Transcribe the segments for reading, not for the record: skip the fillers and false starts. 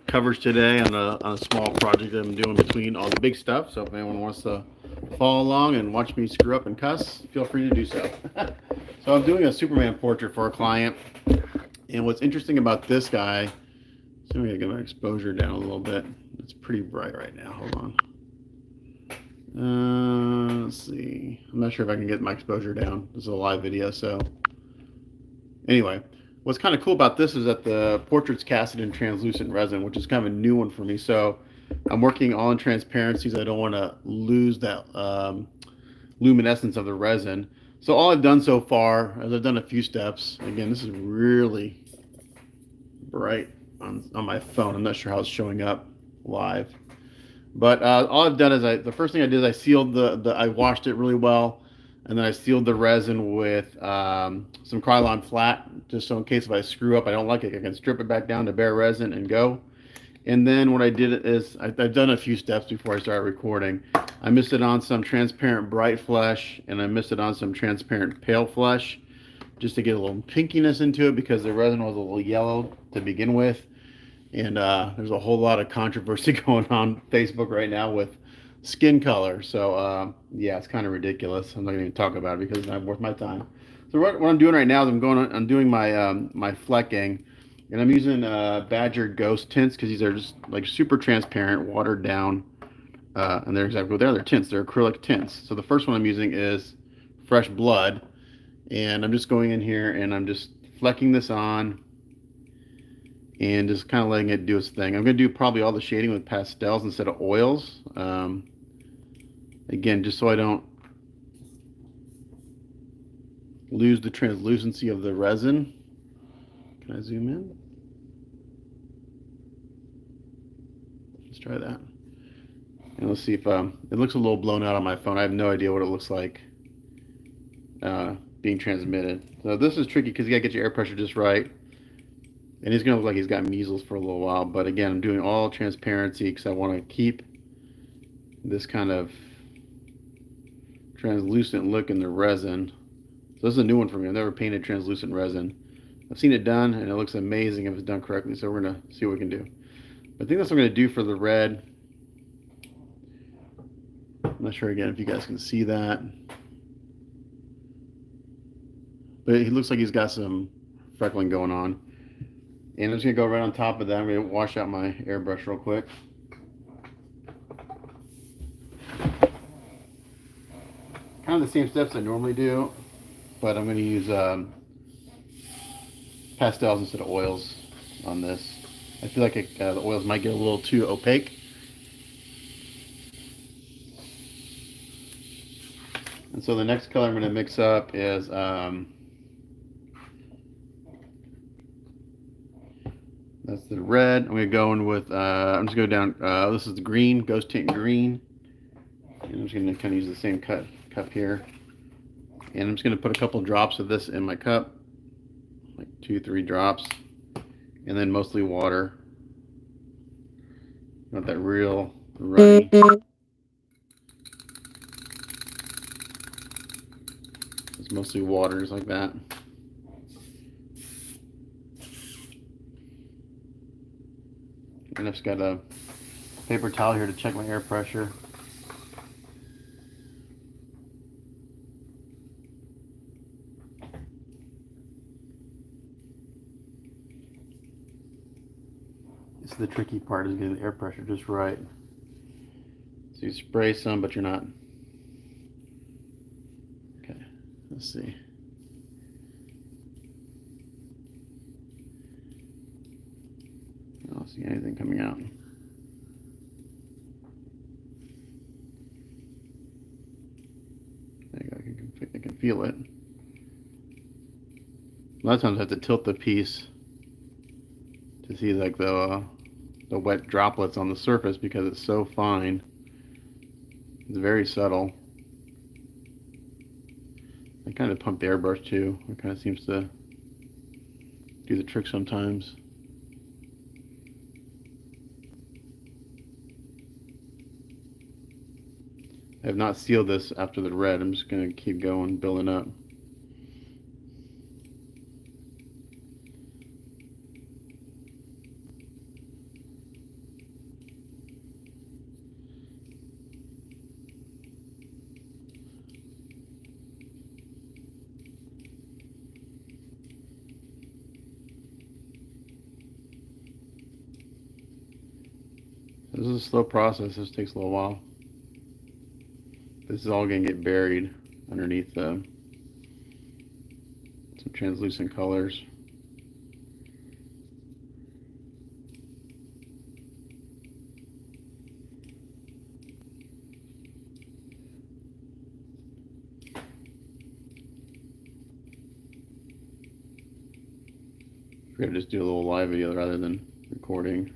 coverage today on a small project that I'm doing between all the big stuff. So if anyone wants to follow along and watch me screw up and cuss, feel free to do so. So I'm doing a Superman portrait for a client. And what's interesting about this guy, so I'm going to get my exposure down a little bit. It's pretty bright right now. Hold on. Let's see. I'm not sure if I can get my exposure down. This is a live video, so anyway. What's kind of cool about this is that the portrait's casted in translucent resin, which is kind of a new one for me. So I'm working all in transparencies. I don't want to lose that luminescence of the resin. So all I've done so far is I've done a few steps. Again, this is really bright on my phone. I'm not sure how it's showing up live. But all I've done is the first thing I did is I sealed I washed it really well. And then I sealed the resin with some Krylon flat, just so in case if I screw up, I don't like it, I can strip it back down to bare resin and go. And then what I did is, I've done a few steps before I started recording. I misted on some transparent bright flesh, and I misted on some transparent pale flesh, just to get a little pinkiness into it, because the resin was a little yellow to begin with. And there's a whole lot of controversy going on Facebook right now with skin color. So yeah, it's kind of ridiculous. I'm not going to even talk about it because it's not worth my time. So what I'm doing right now is I'm doing my my flecking, and I'm using Badger Ghost tints because these are just like super transparent, watered down, and they're exactly what they are. They're tints. They're acrylic tints. So the first one I'm using is Fresh Blood, and I'm just going in here and I'm just flecking this on and just kind of letting it do its thing. I'm going to do probably all the shading with pastels instead of oils. Again, just so I don't lose the translucency of the resin. Can I zoom in? Let's try that. And let's see if it looks a little blown out on my phone. I have no idea what it looks like being transmitted. So this is tricky because you got to get your air pressure just right. And he's going to look like he's got measles for a little while. But again, I'm doing all transparency because I want to keep this kind of translucent look in the resin. So this is a new one for me. I've never painted translucent resin. I've seen it done, and it looks amazing if it's done correctly. So we're going to see what we can do. I think that's what I'm going to do for the red. I'm not sure, again, if you guys can see that. But he looks like he's got some freckling going on. And I'm just going to go right on top of that. I'm going to wash out my airbrush real quick. Kind of the same steps I normally do, but I'm going to use pastels instead of oils on this. I feel like the oils might get a little too opaque. And so the next color I'm going to mix up is that's the red. I'm going to go in with, I'm just going to go down, this is the green, Ghost Tint Green. And I'm just going to kind of use the same cup here. And I'm just going to put a couple drops of this in my cup, like 2-3 drops, and then mostly water. Not that real runny. It's mostly water, just like that. And I've just got a paper towel here to check my air pressure. This is the tricky part, is getting the air pressure just right. So you spray some, but you're not. Okay, let's see. I don't see anything coming out. There you go. I can feel it. A lot of times I have to tilt the piece to see like the wet droplets on the surface because it's so fine. It's very subtle. I kind of pump the airbrush too. It kind of seems to do the trick sometimes. I have not sealed this after the red. I'm just going to keep going, building up. This is a slow process. This takes a little while. This is all going to get buried underneath some translucent colors. We're going to just do a little live video rather than recording.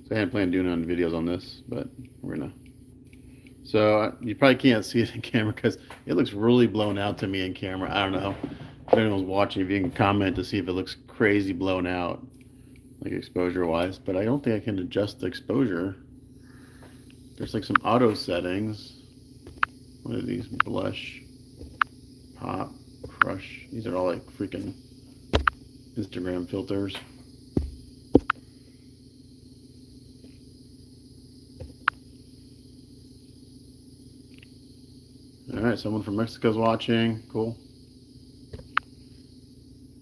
So I hadn't planned doing videos on this, but we're going to. So you probably can't see it in camera because it looks really blown out to me in camera. I don't know if anyone's watching, if you can comment to see if it looks crazy blown out, like exposure wise, but I don't think I can adjust the exposure. There's like some auto settings. What are these? Blush, pop, crush. These are all like freaking Instagram filters. Alright, someone from Mexico's watching. Cool.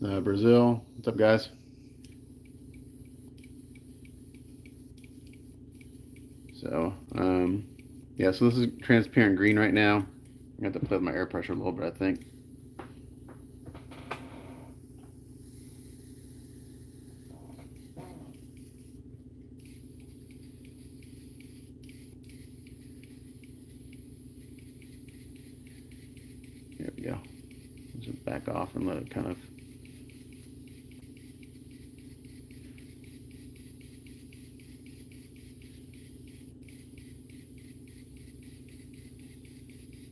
Brazil. What's up, guys? So, yeah, so this is transparent green right now. I have to play with my air pressure a little bit, I think. There we go. Just back off and let it kind of.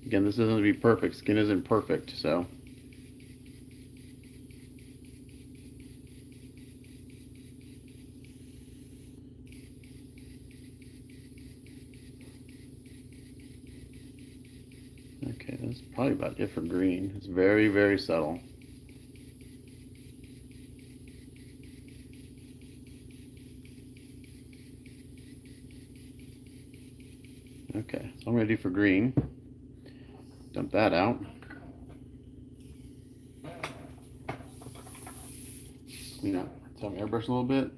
Again, this isn't to be perfect. Skin isn't perfect, so. Okay, that's probably about it for green. It's very, very subtle. Okay, so I'm going to do for green. Dump that out. Clean up. So I'm airbrush a little bit.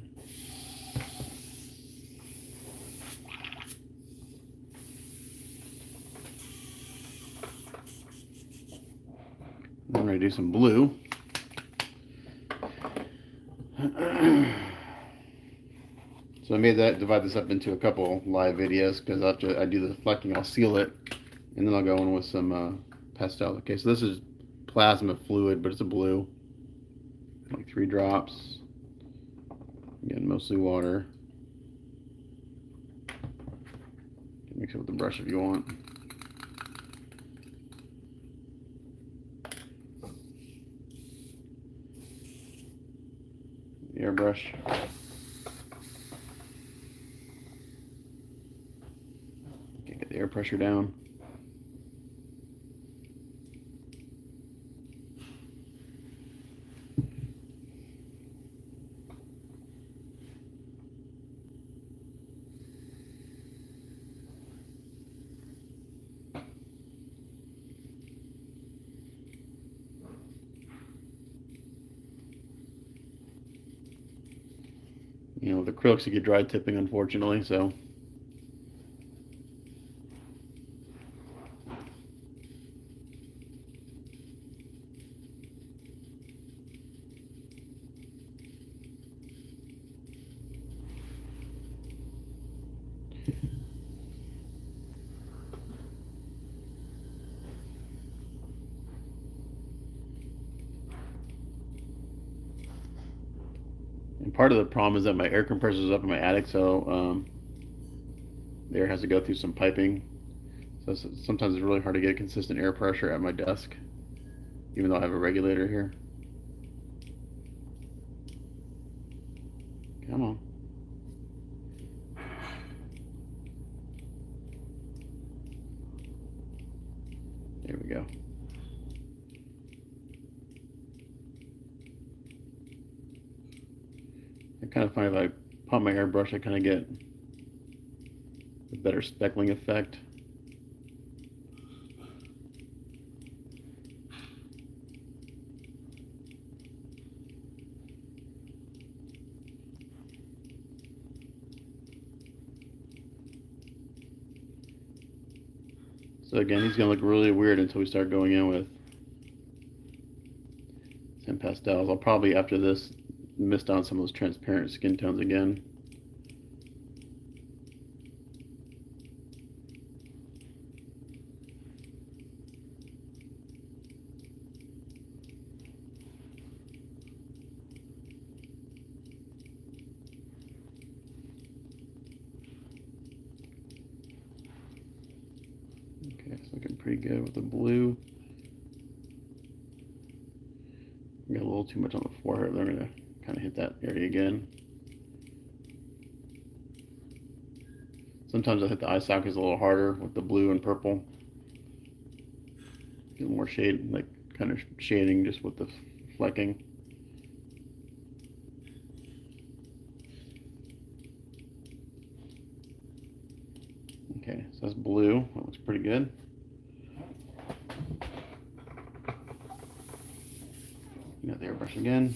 I'm going to do some blue. So I made that, divide this up into a couple live videos because after I do the deflecting, I'll seal it, and then I'll go in with some pastel. Okay, so this is plasma fluid, but it's a blue, like 3 drops. Again, mostly water. Mix it with the brush if you want. The airbrush. Okay, get the air pressure down. You know, with acrylics you get dry tipping, unfortunately, so. And part of the problem is that my air compressor is up in my attic, so the air has to go through some piping. So sometimes it's really hard to get a consistent air pressure at my desk, even though I have a regulator here. Come on. There we go. I kind of find if I pump my airbrush, I kind of get a better speckling effect. So again, he's gonna look really weird until we start going in with some pastels. I'll probably, after this, mist on some of those transparent skin tones again. Okay, it's looking pretty good with the blue. Got a little too much on the forehead. They're gonna kind of hit that area again. Sometimes I hit the eye sockets a little harder with the blue and purple. Get more shade, like kind of shading just with the flecking. Okay, so that's blue. That looks pretty good. Got the airbrush again.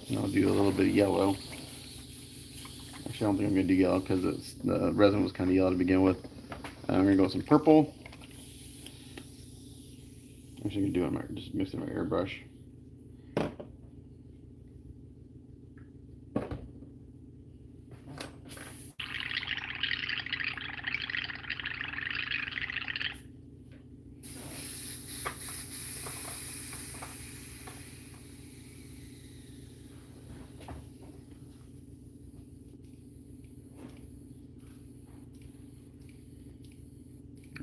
And I'll do a little bit of yellow. Actually, I don't think I'm going to do yellow because the resin was kind of yellow to begin with. I'm going to go with some purple. Actually, I'm going to do it just mix it in my airbrush.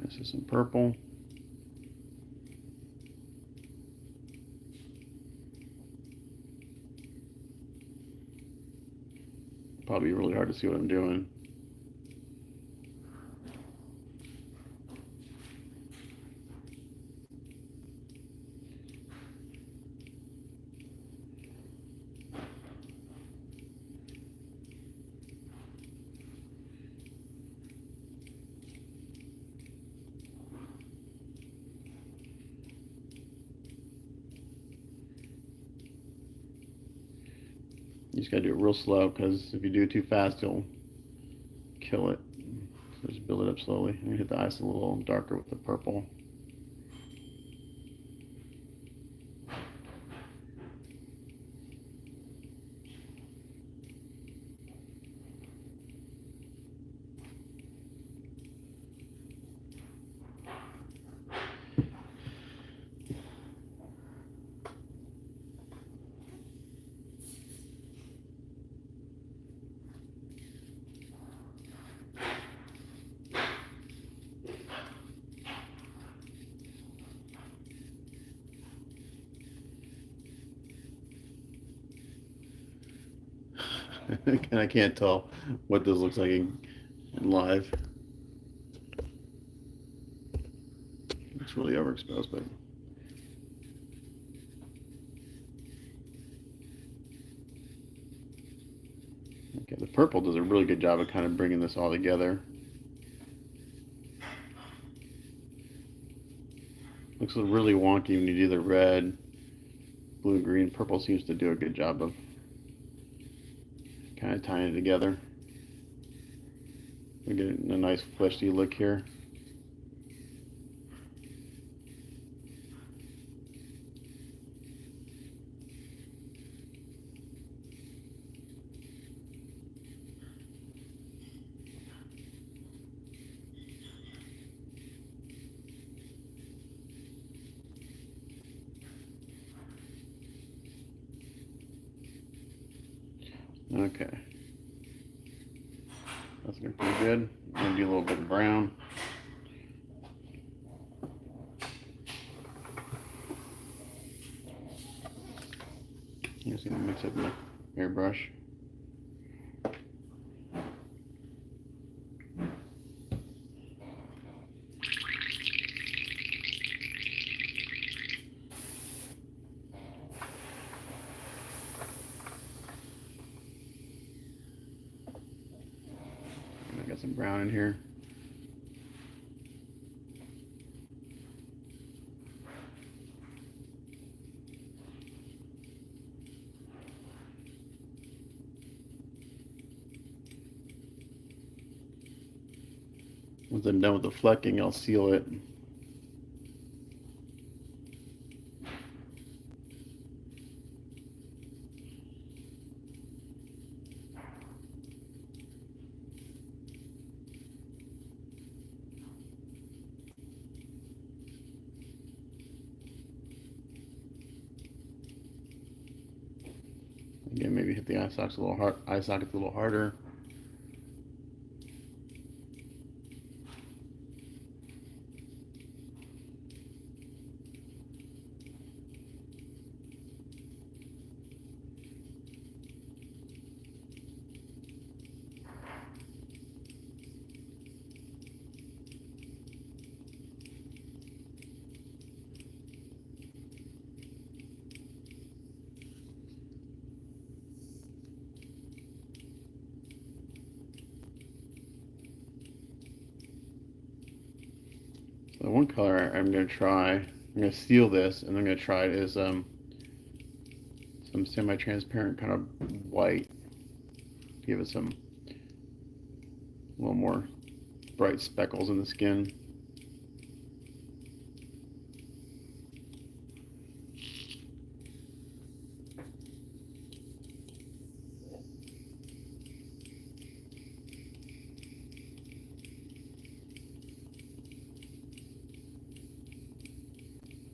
This is some purple. Probably really hard to see what I'm doing. You just gotta do it real slow because if you do it too fast, you'll kill it. So just build it up slowly. I'm gonna hit the eyes a little darker with the purple. And I can't tell what this looks like in live. It's really overexposed, but okay, the purple does a really good job of kind of bringing this all together. Looks really wonky when you do the red, blue, green. Purple seems to do a good job of kind of tying it together. We get a nice fleshy look here. Okay. That's looking pretty good. I'm going to do a little bit of brown. I'm just going to mix it with my airbrush. I got some brown in here. Once I'm done with the flecking, I'll seal it. Again, maybe hit the eye sockets a little harder. So one color I'm going to seal this, and I'm going to try it is some semi-transparent kind of white. Give it a little more bright speckles in the skin.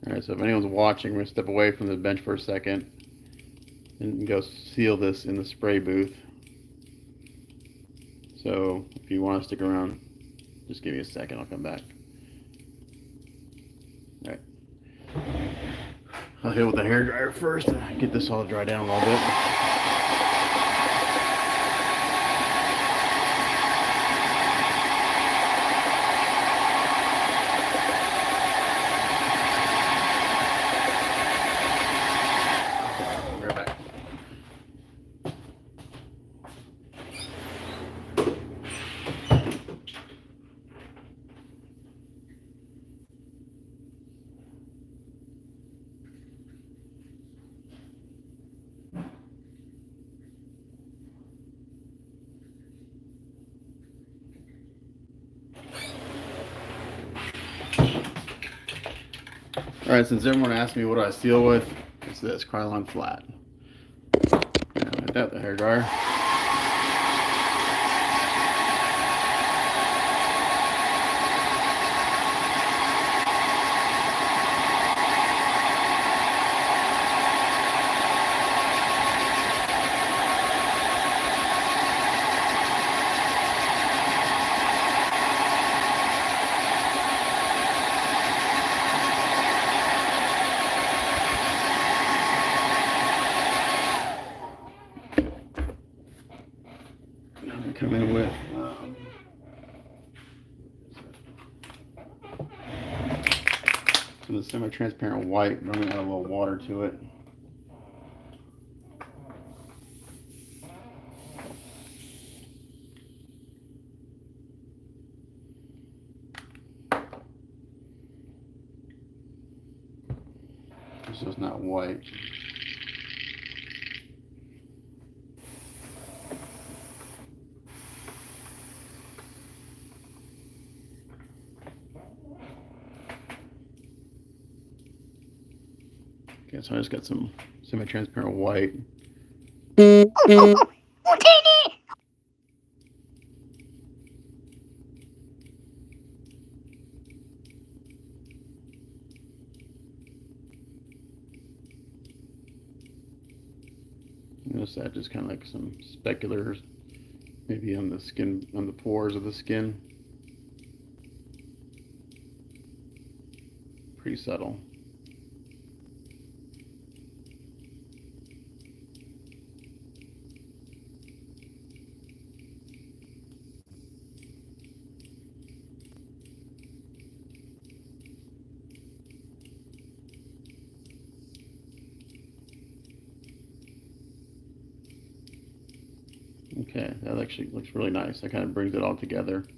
Alright, so if anyone's watching, we're going to step away from the bench for a second and go seal this in the spray booth. So if you want to stick around, just give me a second, I'll come back. Alright. I'll hit it with the hairdryer first, get this all to dry down a little bit. Alright, since everyone asked me what do I seal with, it's this Krylon flat. Now hit that with the hairdryer. Come in with so the semi-transparent white, but I'm going to add a little water to it. This is not white. Okay, so I just got some semi-transparent white. Notice that just kind of like some speculars, maybe on the skin, on the pores of the skin. Pretty subtle. Okay, that actually looks really nice. That kind of brings it all together. I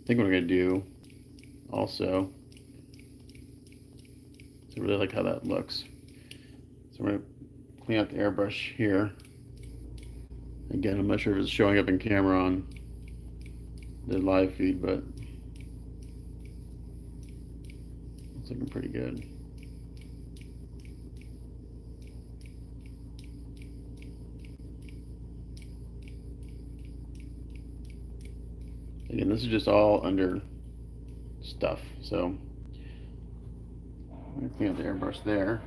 think what I'm going to do also, so I really like how that looks. So I'm going to clean out the airbrush here. Again, I'm not sure if it's showing up in camera on the live feed, but it's looking pretty good. Again, this is just all under stuff, so I'm going to clean up the airbrush there.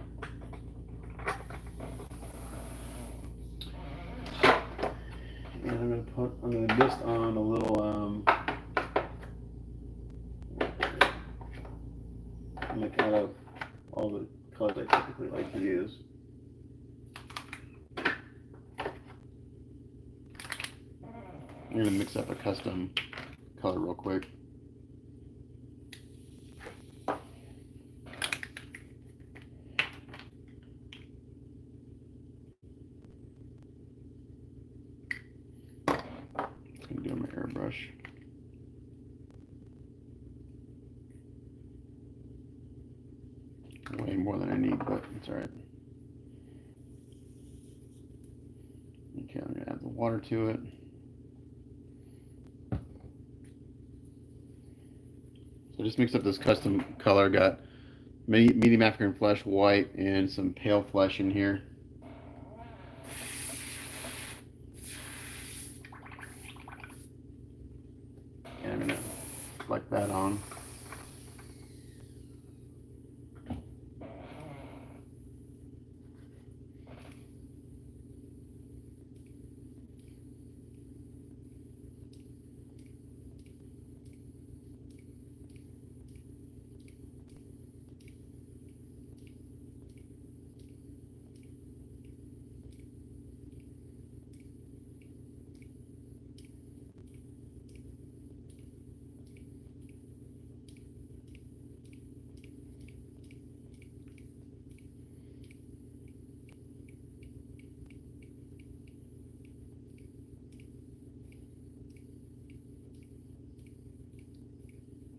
And I'm going to mist on a little like out of all the colors I typically like to use. I'm going to mix up a custom color real quick. I'm going to do my airbrush. Way more than I need, but it's alright. Okay, I'm going to add the water to it. So just mixed up this custom color. Got medium African flesh, white, and some pale flesh in here. And I'm going to fleck that on.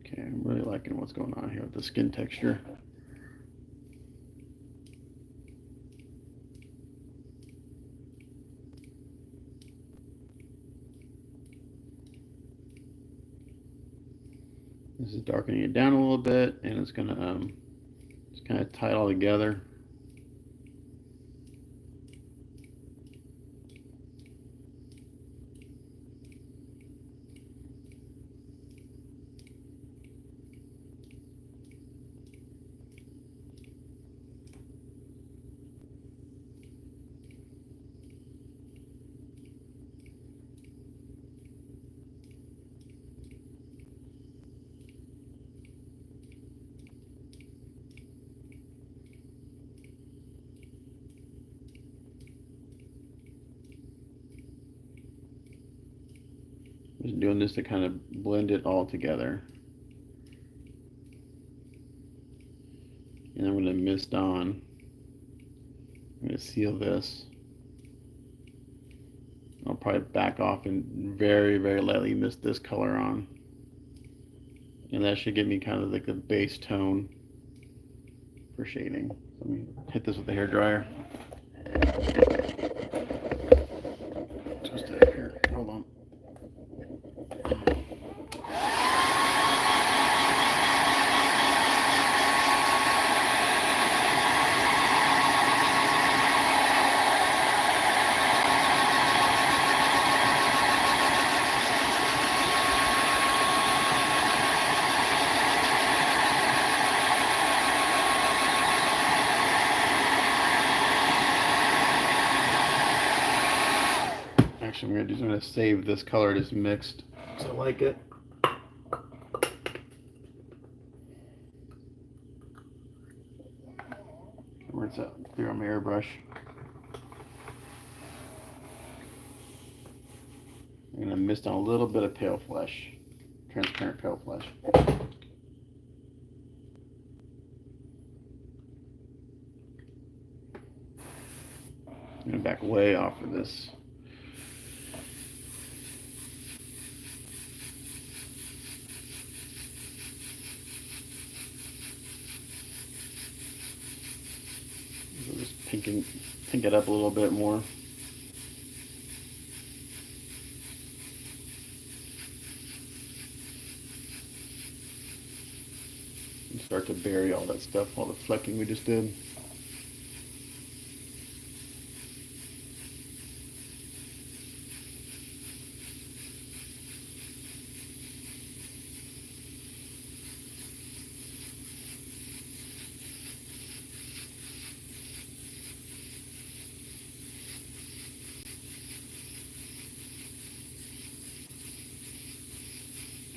Okay, I'm really liking what's going on here with the skin texture. This is darkening it down a little bit, and it's gonna just kind of tie it all together. Just doing this to kind of blend it all together. And I'm going to mist on. I'm going to seal this. I'll probably back off and very, very lightly mist this color on. And that should give me kind of like the base tone for shading. Let me hit this with the hairdryer. Twist it up here. Hold on. Actually, I'm going to save this color just mixed because I like it. Rinse out clear on my airbrush. I'm going to mist on a little bit of pale flesh, transparent pale flesh. I'm going to back way off of this. So just pink it up a little bit more. start to bury all that stuff, all the flecking we just did.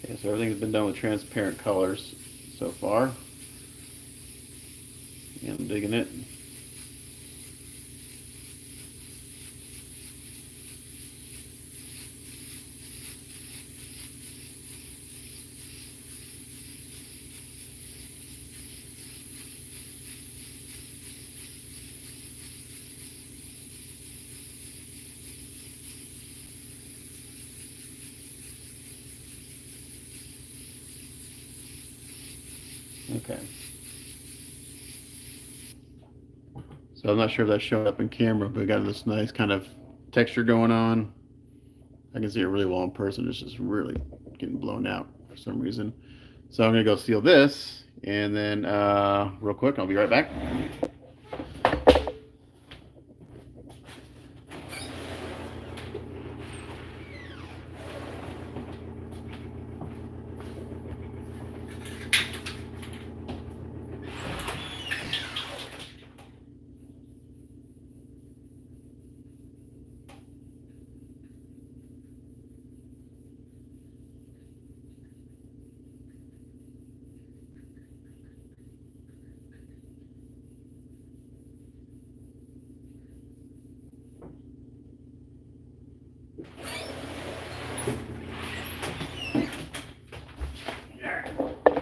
Okay, so everything's been done with transparent colors so far. And I'm digging it. Okay. So I'm not sure if that's showing up in camera, but we got this nice kind of texture going on. I can see it really well in person. It's just really getting blown out for some reason. So I'm gonna go seal this, and then real quick, I'll be right back.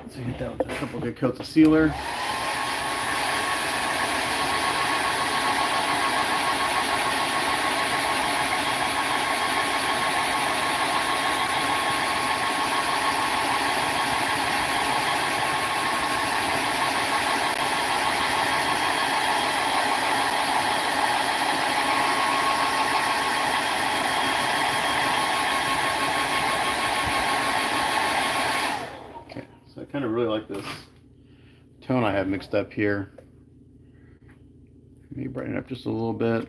So hit that with a couple good coats of sealer. I kind of really like this tone I have mixed up here. Maybe brighten it up just a little bit.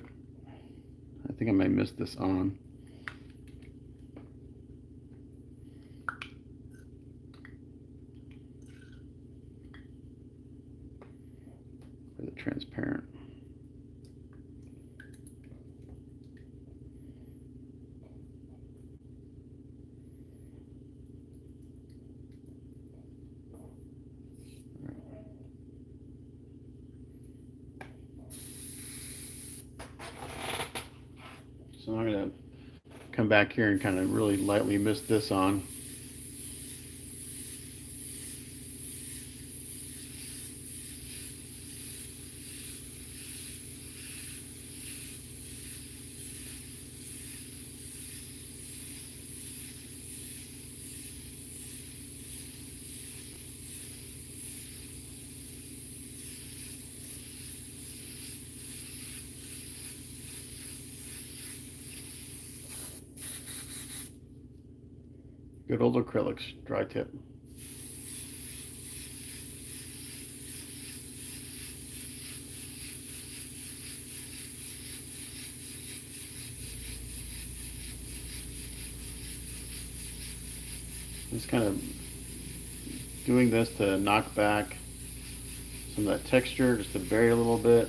I think I might miss this on. For the transparent. So I'm going to come back here and kind of really lightly mist this on. Good old acrylics, dry tip. Just kind of doing this to knock back some of that texture, just to vary a little bit.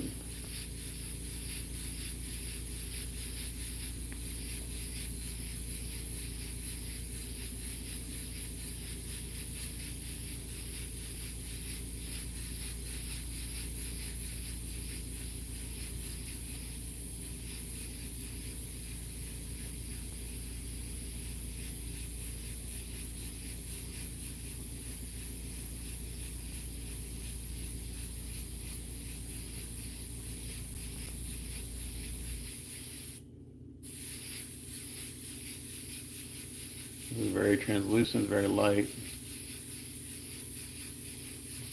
This is very translucent, very light.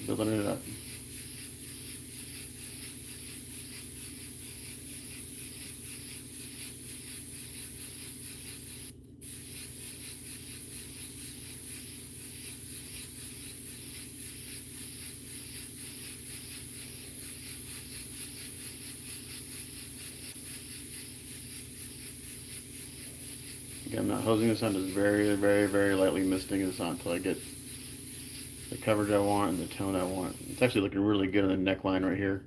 Building it up. Again, I'm not hosing this on, just very, very, very lightly misting this on until I get the coverage I want and the tone I want. It's actually looking really good on the neckline right here.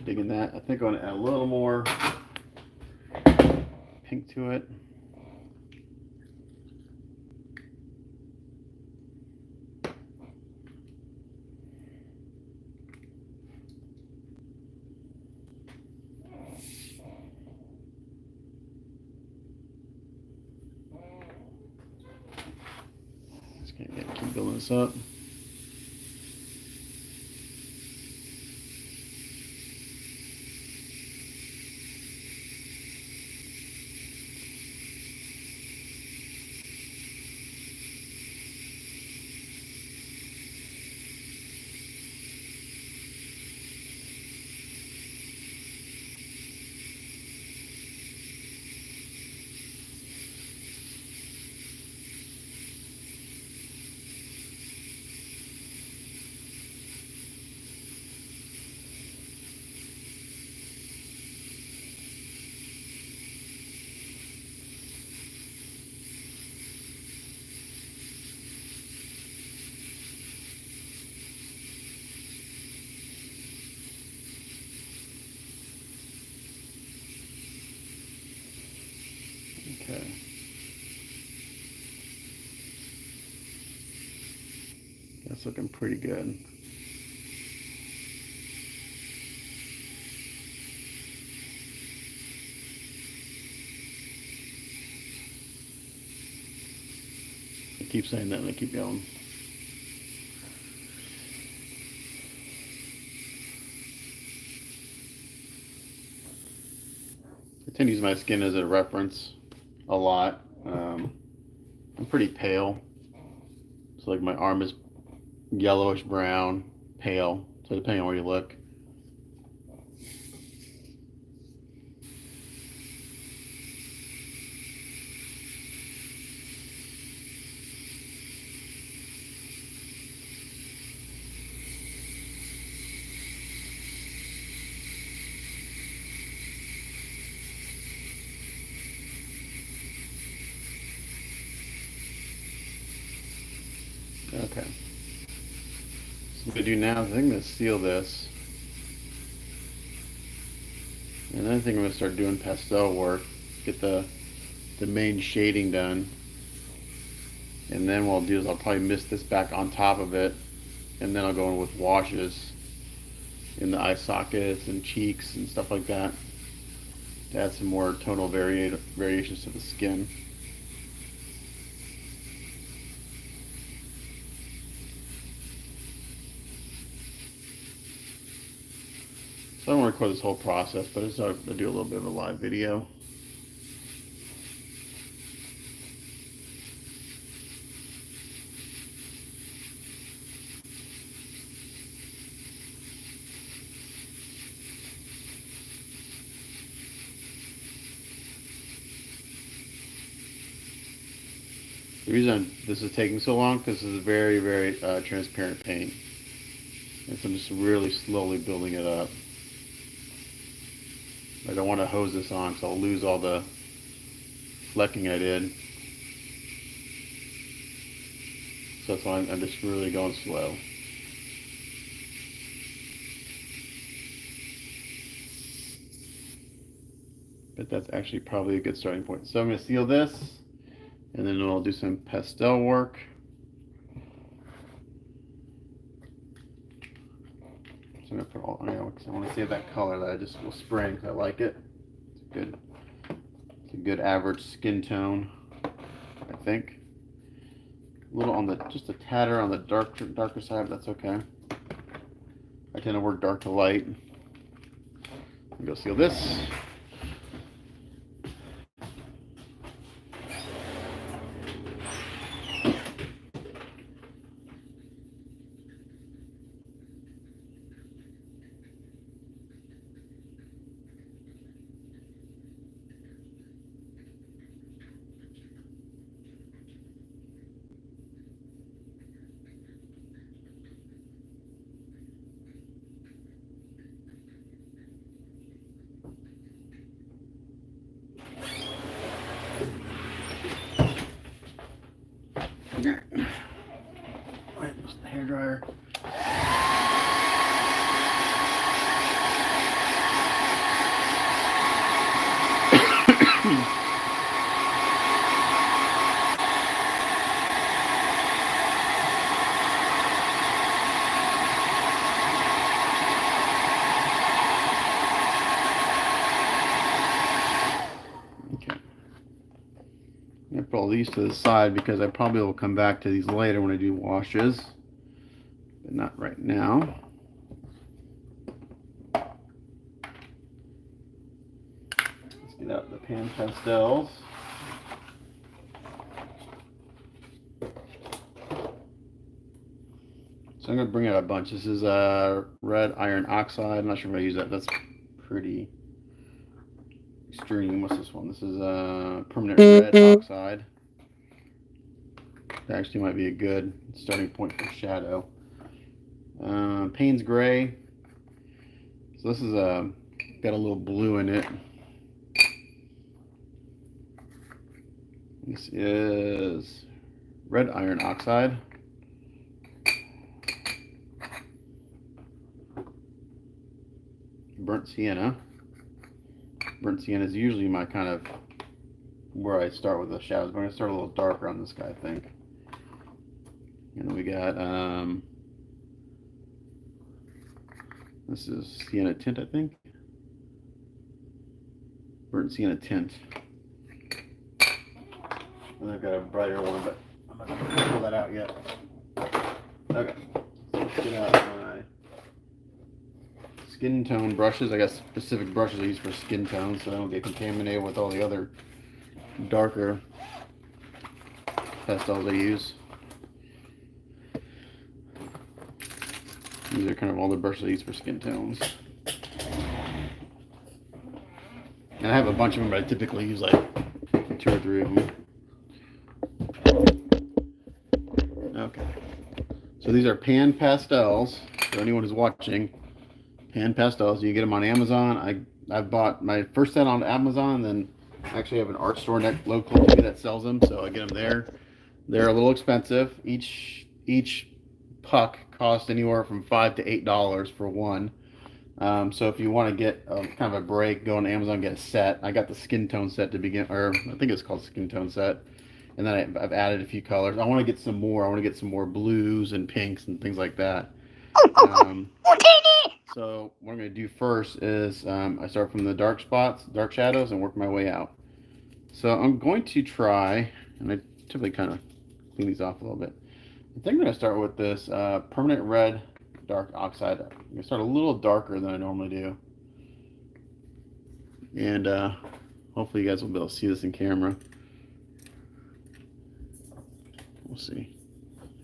Digging that. I think I want to add a little more pink to it. Just gonna keep building this up. Okay. That's looking pretty good. I keep saying that and I keep going. I tend to use my skin as a reference a lot. I'm pretty pale. So like my arm is yellowish brown, pale. So depending on where you look. Okay. So what I do now is I think I'm going to seal this. And then I think I'm going to start doing pastel work, get the main shading done. And then what I'll do is I'll probably mist this back on top of it. And then I'll go in with washes in the eye sockets and cheeks and stuff like that to add some more tonal variations to the skin. So I don't want to record this whole process, but I just thought I'd do a little bit of a live video. The reason this is taking so long because this is very, very transparent paint. And so I'm just really slowly building it up. I don't want to hose this on because I'll lose all the flecking I did. So that's why I'm just really going slow. But that's actually probably a good starting point. So I'm going to seal this, and then I'll do some pastel work. So I'm going to put all, because I want to save that color that I just will spray because I like it. It's a good average skin tone, I think. A little on the, just a tatter on the darker side, but that's okay. I tend tend to work dark to light. Go seal this. Right, there's the hairdryer. I'm gonna put all these to the side because I probably will come back to these later when I do washes, but not right now. Let's get out the pan pastels. So I'm gonna bring out a bunch. This is red iron oxide. I'm not sure if I use that. That's pretty extreme. What's this one? This is permanent red oxide. That actually might be a good starting point for shadow. Payne's gray. So this is got a little blue in it. This is red iron oxide. Burnt sienna. Burnt sienna is usually my kind of where I start with the shadows, but I'm going to start a little darker on this guy, I think. And then we got, this is sienna tint, I think. Burnt sienna tint. And I've got a brighter one, but I'm not going to pull that out yet. Okay, so let's get out my skin tone brushes. I got specific brushes I use for skin tone so I don't get contaminated with all the other darker pastels I use. These are kind of all the brushes I use for skin tones. And I have a bunch of them, but I typically use like 2 or 3 of them. Okay. So these are pan pastels. For anyone who's watching, pan pastels. You get them on Amazon. I bought my first set on Amazon, and then actually have an art store local to me that sells them, so I get them there. They're a little expensive. Each puck costs anywhere from $5 to $8 for one. So if you want to get kind of a break, go on Amazon and get a set. I got the skin tone set to begin, or I think it's called skin tone set. And then I've added a few colors. I want to get some more. I want to get some more blues and pinks and things like that. So what I'm going to do first is I start from the dark spots, dark shadows, and work my way out. So I'm going to try, and I typically kind of clean these off a little bit. I think I'm going to start with this permanent red dark oxide. I'm going to start a little darker than I normally do. And hopefully you guys will be able to see this in camera. We'll see.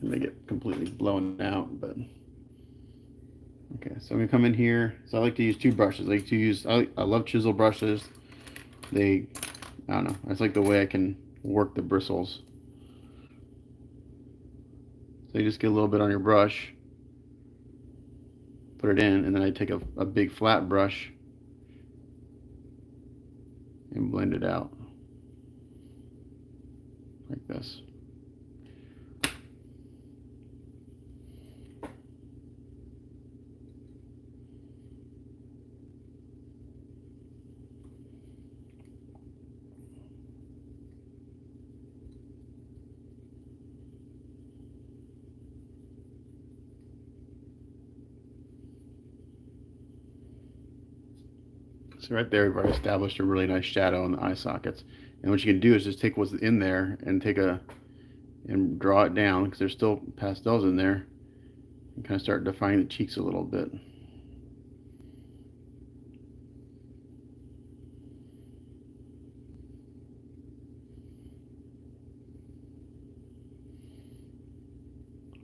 It may get completely blown out, but okay. So I'm gonna come in here. So I like to use 2 brushes. I love chisel brushes. I don't know. I just like the way I can work the bristles. So you just get a little bit on your brush, put it in, and then I take a big flat brush and blend it out like this. So right there, we've already established a really nice shadow in the eye sockets. And what you can do is just take what's in there and and draw it down, because there's still pastels in there, and kind of start defining the cheeks a little bit.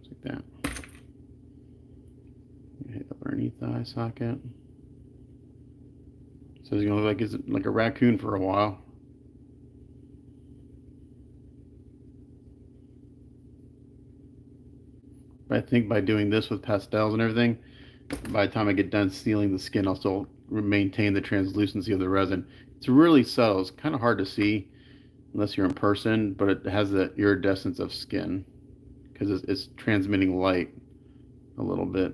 like that. Hit up underneath the eye socket. So he's gonna look like a raccoon for a while. But I think by doing this with pastels and everything, by the time I get done sealing the skin, I'll still maintain the translucency of the resin. It's really subtle. It's kind of hard to see unless you're in person, but it has the iridescence of skin because it's transmitting light a little bit.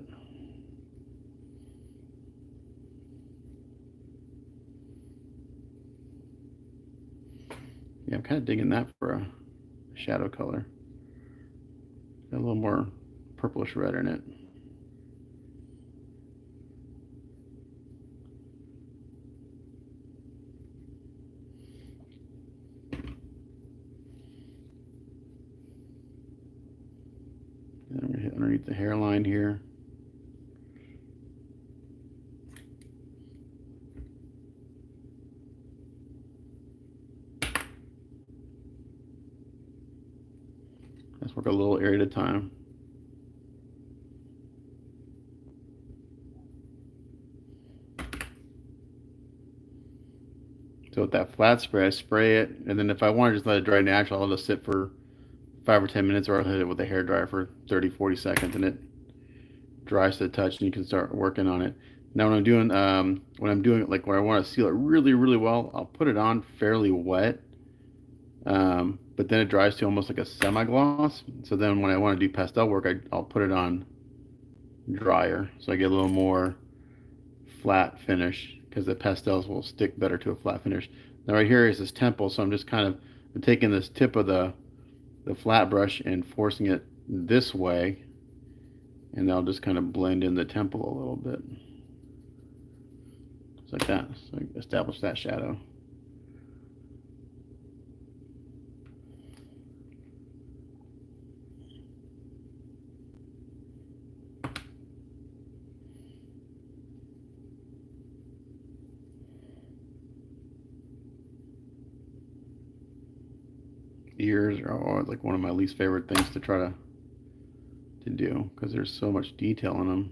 Yeah, I'm kind of digging that for a shadow color. Got a little more purplish red in it. And I'm going to hit underneath the hairline here. Let's work a little area at a time. So with that flat spray, I spray it, and then if I want to just let it dry natural, I'll just sit for 5 or 10 minutes, or I'll hit it with a hair dryer for 30, 40 seconds, and it dries to the touch, and you can start working on it. Now when I'm doing it, like where I want to seal it really, really well, I'll put it on fairly wet, but then it dries to almost like a semi-gloss. So then when I want to do pastel work, I'll put it on drier, so I get a little more flat finish, because the pastels will stick better to a flat finish. Now right here is this temple, so I'm just kind of taking this tip of the flat brush and forcing it this way, and I'll just kind of blend in the temple a little bit. Just like that. So I establish that shadow. Ears are always like one of my least favorite things to try to do, because there's so much detail in them.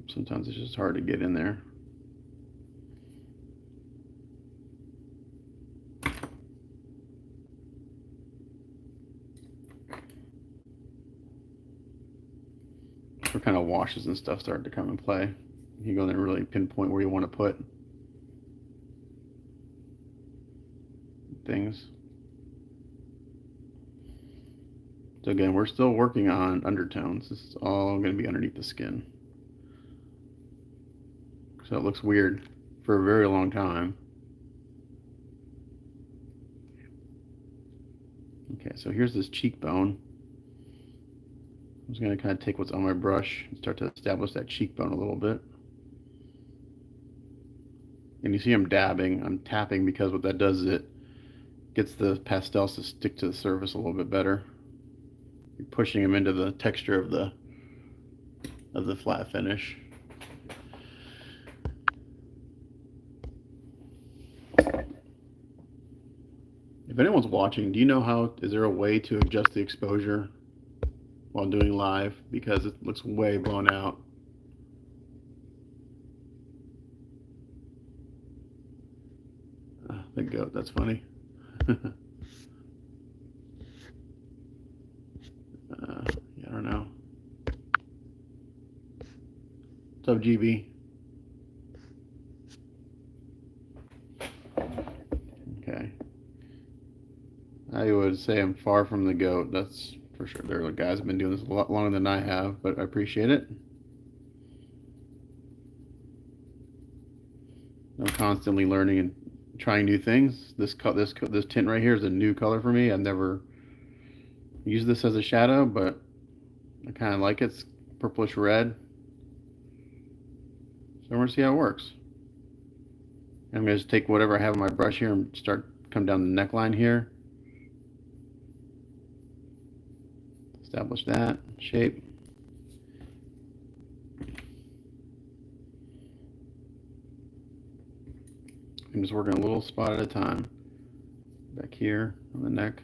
Sometimes it's just hard to get in there. Where kind of washes and stuff start to come in play. You go there and really pinpoint where you want to put things. So again, we're still working on undertones. This is all going to be underneath the skin. So it looks weird for a very long time. Okay, so here's this cheekbone. I'm just going to kind of take what's on my brush and start to establish that cheekbone a little bit. And you see I'm dabbing, I'm tapping, because what that does is it gets the pastels to stick to the surface a little bit better. You're pushing them into the texture of the flat finish. If anyone's watching, do you know is there a way to adjust the exposure while doing live? Because it looks way blown out. The goat, that's funny. Yeah, I don't know. What's up, GB? Okay. I would say I'm far from the goat, that's for sure. There are guys who've been doing this a lot longer than I have, but I appreciate it. I'm constantly learning and trying new things. This tint right here is a new color for me. I've never used this as a shadow, but I kind of like it. It's purplish red. So we're gonna see how it works. I'm gonna just take whatever I have on my brush here and come down the neckline here. Establish that shape. I'm just working a little spot at a time. Back here on the neck.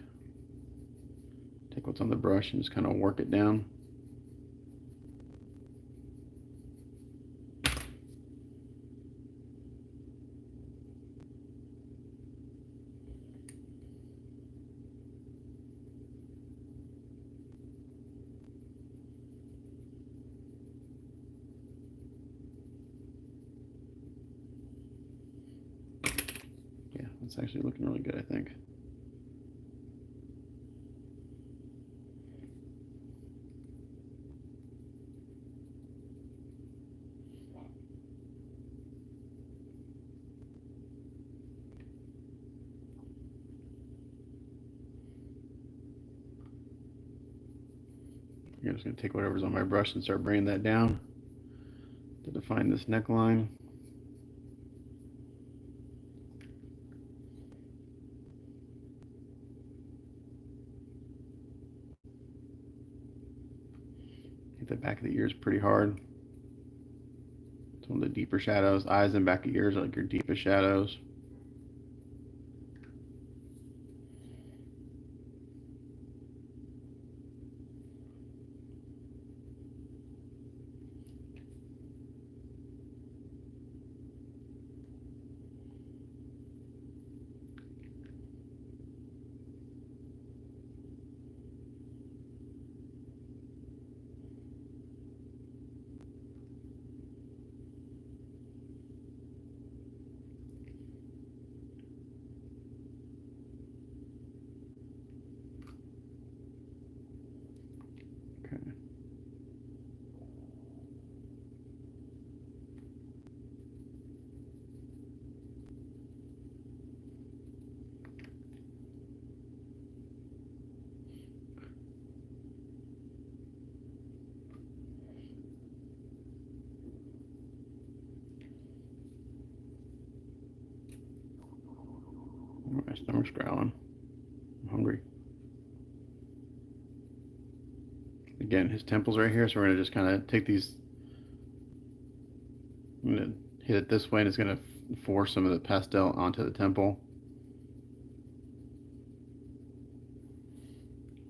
Take what's on the brush and just kind of work it down. Yeah, it's actually looking really good, I think. I'm just going to take whatever's on my brush and start bringing that down to define this neckline. Hit the back of the ears pretty hard. It's one of the deeper shadows. Eyes and back of ears are like your deepest shadows. My stomach's growling. I'm hungry. Again, his temple's right here, so we're going to just kind of take these. I'm going to hit it this way, and it's going to force some of the pastel onto the temple.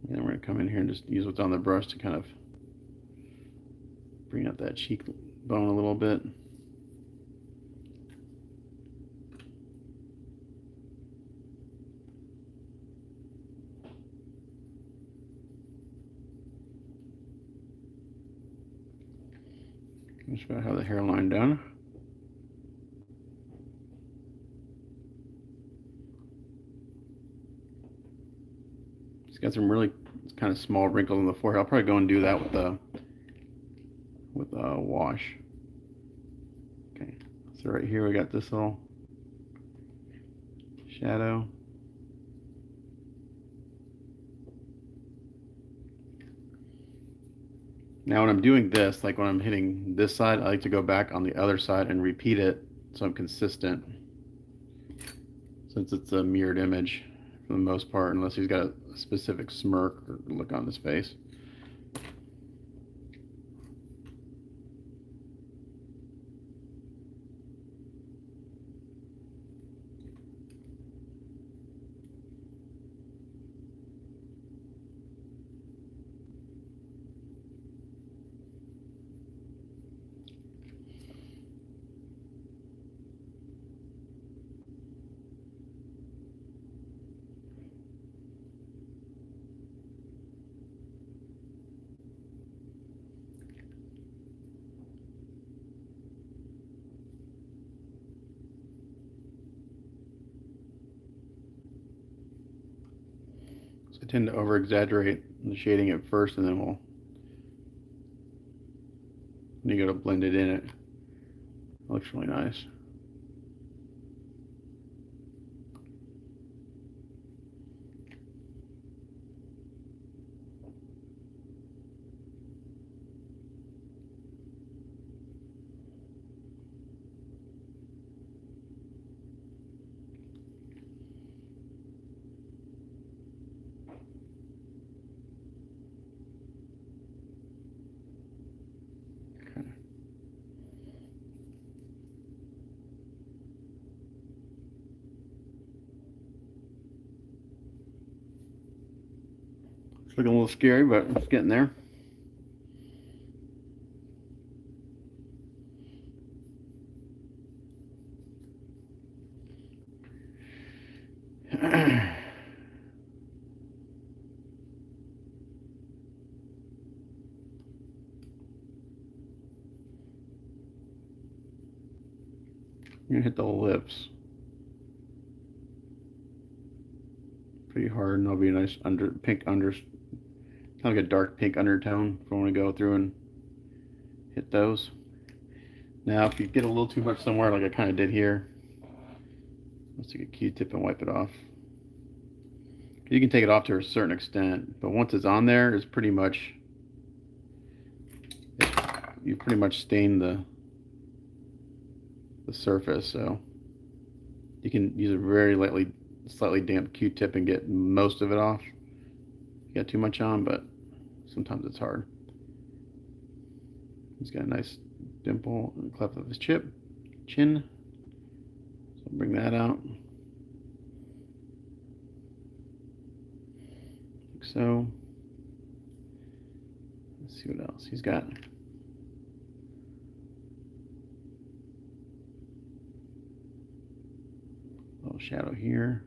And then we're going to come in here and just use what's on the brush to kind of bring out that cheekbone a little bit. Just about have the hairline done. He's got some really kind of small wrinkles on the forehead. I'll probably go and do that with a wash. Okay, so right here we got this little shadow. Now when I'm doing this, like when I'm hitting this side, I like to go back on the other side and repeat it so I'm consistent. Since it's a mirrored image for the most part, unless he's got a specific smirk or look on his face. I tend to over-exaggerate the shading at first, and then when you go to blend it in, it looks really nice. looking a little scary, but it's getting there. I'm gonna hit the lips pretty hard, and there'll be a nice pink kind of like a dark pink undertone if I want to go through and hit those. Now, if you get a little too much somewhere, like I kind of did here, let's take a Q-tip and wipe it off. You can take it off to a certain extent, but once it's on there, it's pretty much you pretty much stained the surface. So you can use a very slightly damp Q-tip and get most of it off. You got too much on, but sometimes it's hard. He's got a nice dimple in the cleft of his chin. So bring that out. Like so. Let's see what else he's got. A little shadow here.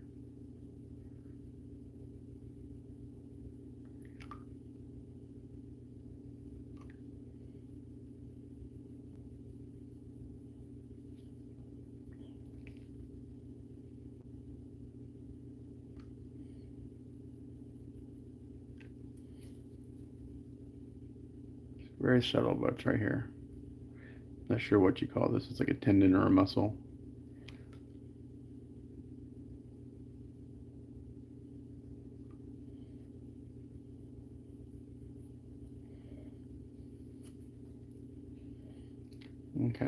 Very subtle, but it's right here. Not sure what you call this. It's like a tendon or a muscle. Okay.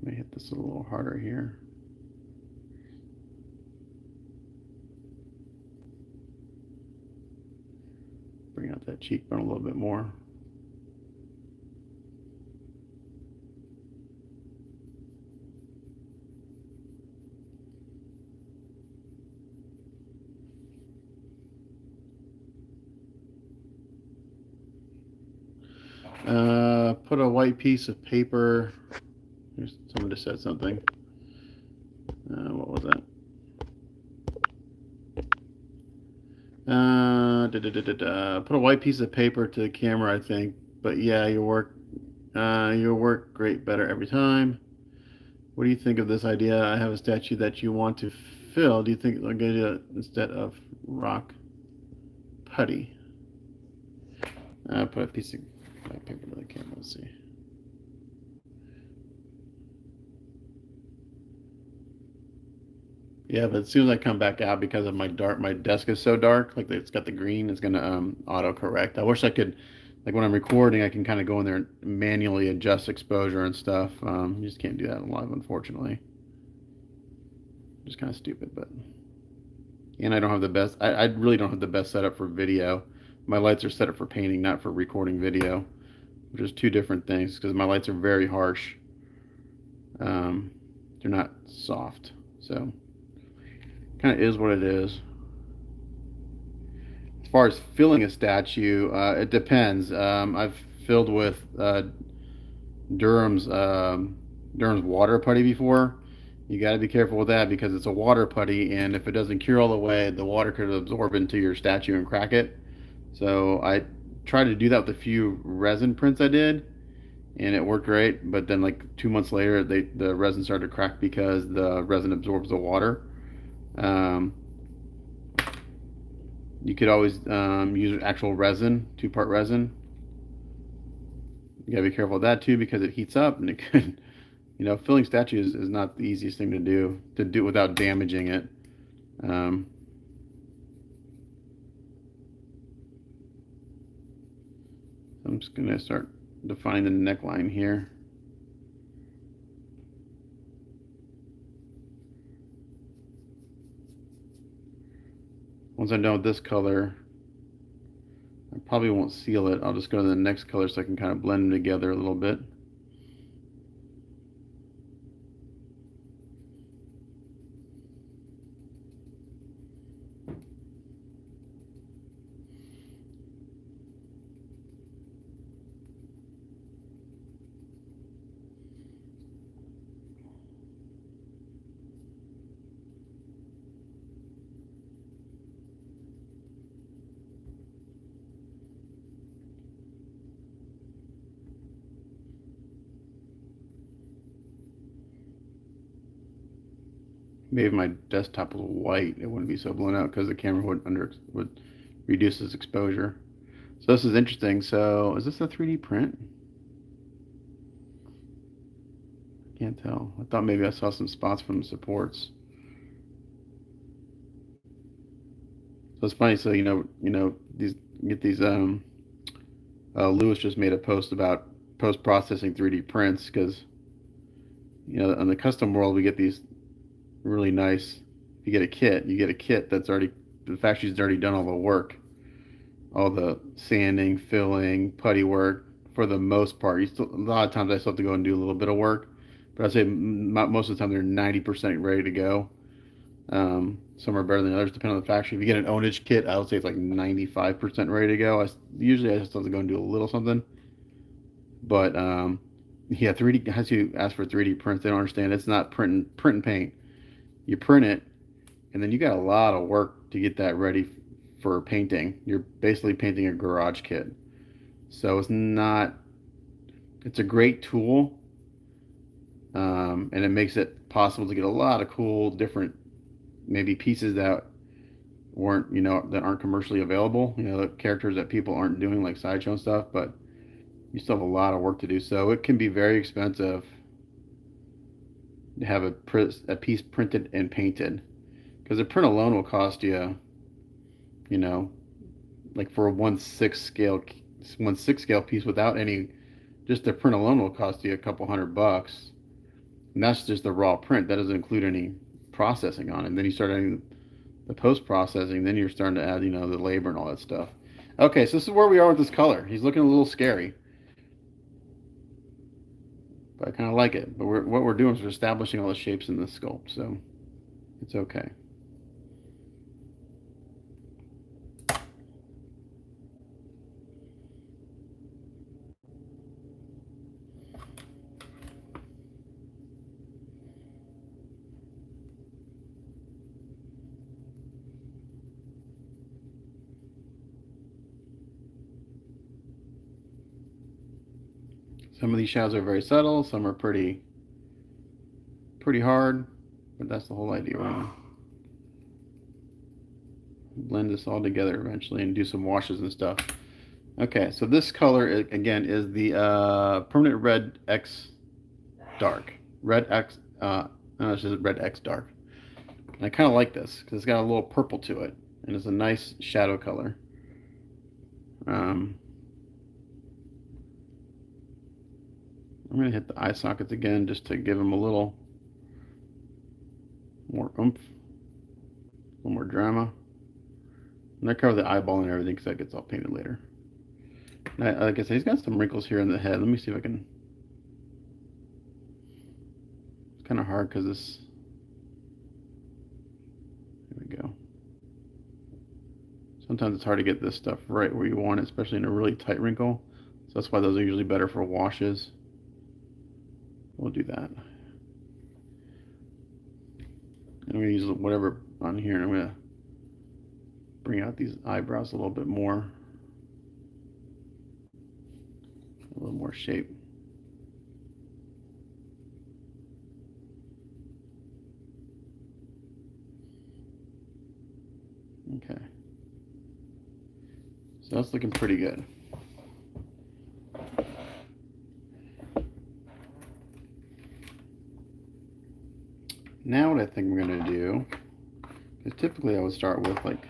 Let me hit this a little harder here. Bring out that cheekbone a little bit more. Put a white piece of paper. Here's someone just said something. What was that? Put a white piece of paper to the camera, I think. But yeah, your work great, better every time. What do you think of this idea? I have a statue that you want to fill. Do you think I'll get it instead of rock putty? Put a piece of white paper to the camera. Let's see. Yeah, but as soon as I come back out, because of my desk is so dark, like it's got the green, it's gonna auto correct. I wish I could, like when I'm recording, I can kind of go in there and manually adjust exposure and stuff. You just can't do that in live, unfortunately. Just kind of stupid, but and I don't have the best. I really don't have the best setup for video. My lights are set up for painting, not for recording video, which is two different things because my lights are very harsh. They're not soft, so kind of is what it is. As far as filling a statue, it depends. I've filled with Durham's water putty before. You got to be careful with that because it's a water putty, and if it doesn't cure all the way, the water could absorb into your statue and crack it. So I tried to do that with a few resin prints I did, and it worked great. But then, like 2 months later, the resin started to crack because the resin absorbs the water. You could always use actual resin, 2-part resin. You gotta be careful with that too because it heats up and it could, filling statues is not the easiest thing to do without damaging it. I'm just gonna start defining the neckline here. Once I'm done with this color, I probably won't seal it. I'll just go to the next color so I can kind of blend them together a little bit. maybe if my desktop was white, it wouldn't be so blown out because the camera would reduce its exposure. So this is interesting. So is this a 3D print? Can't tell. I thought maybe I saw some spots from the supports. So it's funny. So these get these. Lewis just made a post about post processing 3D prints because in the custom world we get these really nice. You get a kit that's already the factory's already done all the work, all the sanding, filling, putty work for the most part. A lot of times I still have to go and do a little bit of work, but I'd say most of the time they're 90% ready to go. Some are better than others, depending on the factory. If you get an ownage kit, I would say it's like 95% ready to go. Usually I just have to go and do a little something. But yeah, 3D has you ask for 3D prints. They don't understand. It's not print and paint. You print it, and then you got a lot of work to get that ready for painting. You're basically painting a garage kit. So it's not. It's a great tool, and it makes it possible to get a lot of cool different maybe pieces that weren't that aren't commercially available. The characters that people aren't doing like sideshow stuff, but you still have a lot of work to do. So it can be very expensive to have a piece printed and painted because the print alone will cost you, like for a 1/6 scale piece without any, just the print alone will cost you a couple $100, and that's just the raw print. That doesn't include any processing on it. And then you start adding the post processing, then you're starting to add, the labor and all that stuff. Okay, so this is where we are with this color. He's looking a little scary, but I kind of like it. But what we're doing is we're establishing all the shapes in the sculpt, so it's okay. Some of these shadows are very subtle, some are pretty hard, but that's the whole idea. We're gonna blend this all together eventually and do some washes and stuff. Okay, so this color again is the permanent red X dark. Red X, no, it's just red X dark. And I kind of like this because it's got a little purple to it, and it's a nice shadow color. I'm going to hit the eye sockets again just to give them a little more oomph, a little more drama. And I cover the eyeball and everything because that gets all painted later. Like I said, he's got some wrinkles here in the head. Let me see if I can. It's kind of hard because this. There we go. Sometimes it's hard to get this stuff right where you want it, especially in a really tight wrinkle. So that's why those are usually better for washes. We'll do that. And I'm going to use whatever on here, and I'm going to bring out these eyebrows a little bit more. A little more shape. Okay. So that's looking pretty good. Now what I think we're going to do is typically I would start with like,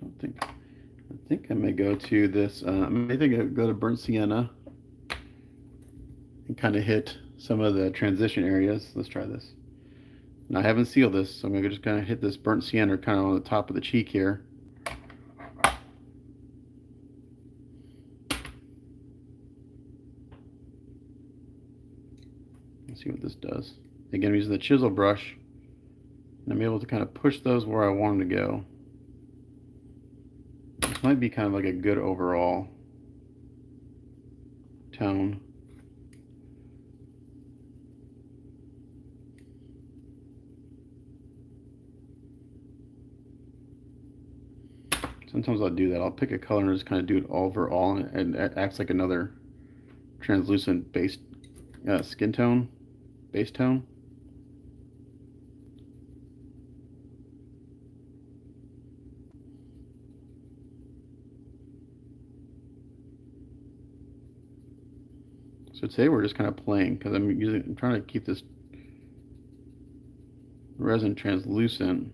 I think I may go to this, I think I go to burnt sienna and kind of hit some of the transition areas. Let's try this. And I haven't sealed this, so I'm going to just kind of hit this burnt sienna kind of on the top of the cheek here. Let's see what this does. Again, I'm using the chisel brush, and I'm able to kind of push those where I want them to go. This might be kind of like a good overall tone. Sometimes I'll do that. I'll pick a color and just kind of do it overall, and it acts like another translucent base skin tone. base tone. So today we're just kind of playing because I'm trying to keep this resin translucent.